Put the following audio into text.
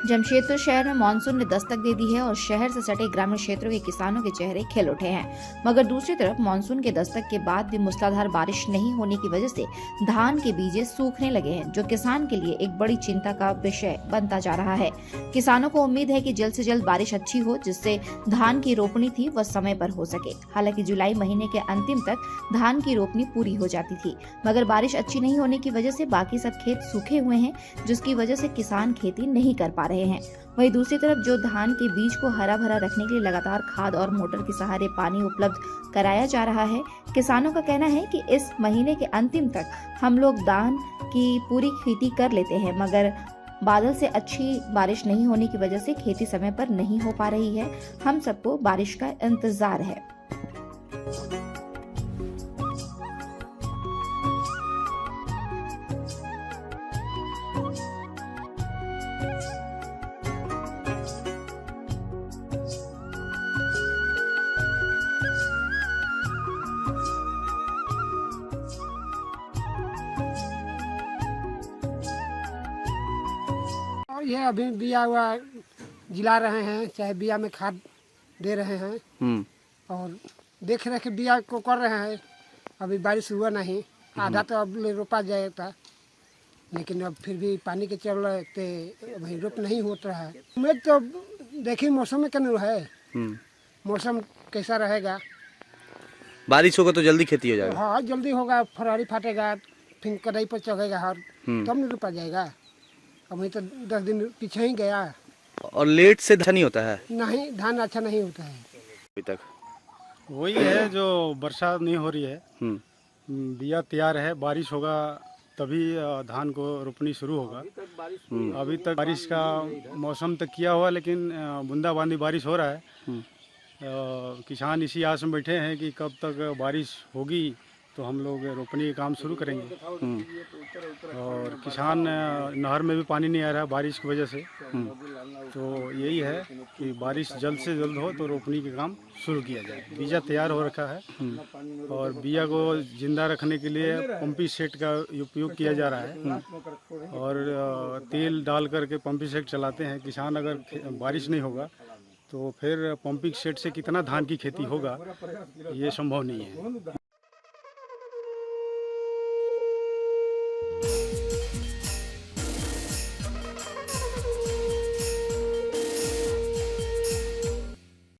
जमशेदपुर शहर में मानसून ने दस्तक दे दी है और शहर से सटे ग्रामीण क्षेत्रों के किसानों के चेहरे खिल उठे हैं। मगर दूसरी तरफ मानसून के दस्तक के बाद भी मूसलाधार बारिश नहीं होने की वजह से धान के बीजे सूखने लगे हैं, जो किसान के लिए एक बड़ी चिंता का विषय बनता जा रहा है। किसानों को उम्मीद है कि जल्द से जल्द बारिश अच्छी हो, जिससे धान की रोपनी थी वह समय पर हो सके। हालांकि जुलाई महीने के अंतिम तक धान की रोपनी पूरी हो जाती थी, मगर बारिश अच्छी नहीं होने की वजह से बाकी सब खेत सूखे हुए हैं, जिसकी वजह से किसान खेती नहीं कर पा रहे हैं। वहीं दूसरी तरफ जो धान के बीज को हरा भरा रखने के लिए लगातार खाद और मोटर के सहारे पानी उपलब्ध कराया जा रहा है, किसानों का कहना है कि इस महीने के अंतिम तक हम लोग धान की पूरी खेती कर लेते हैं, मगर बादल से अच्छी बारिश नहीं होने की वजह से खेती समय पर नहीं हो पा रही है। हम सबको बारिश का इंतजार है। और ये अभी बिया हुआ जिला रहे हैं, चाहे बिया में खाद दे रहे हैं और देख रेख बिया को कर रहे हैं। अभी बारिश हुआ नहीं, आधा तो अब रोपा जाएगा, लेकिन अब फिर भी पानी के चलते अभी रोप नहीं होता है। उम्मीद तो देखिए मौसम में क्या है, मौसम कैसा रहेगा। बारिश होगा तो जल्दी खेती हो जाएगा। हाँ जल्दी होगा, फरवरी फाटेगा, फिर कटाई पर चढ़ेगा और तब नहीं रोपा जाएगा। अभी तो 10 दिन पीछे ही गया। और लेट से धान नहीं होता है, नहीं धान अच्छा नहीं होता है अभी तक। वही है जो बरसात नहीं हो रही है, बिया तैयार है, बारिश होगा तभी धान को रोपनी शुरू होगा। अभी तक बारिश का मौसम तक किया हुआ, लेकिन बूंदाबांदी बारिश हो रहा है। किसान इसी आस में बैठे हैं कि कब तक बारिश होगी तो हम लोग रोपनी का काम शुरू करेंगे। और किसान नहर में भी पानी नहीं आ रहा है बारिश की वजह से, तो यही है कि बारिश जल्द से जल्द हो तो रोपनी का काम शुरू किया जाए। बीजा तैयार हो रखा है और बिया को जिंदा रखने के लिए पंपी सेट का उपयोग किया जा रहा है और तेल डाल करके पंपी सेट चलाते हैं। किसान अगर बारिश नहीं होगा तो फिर पंपिंग सेट से कितना धान की खेती होगा ये संभव नहीं है।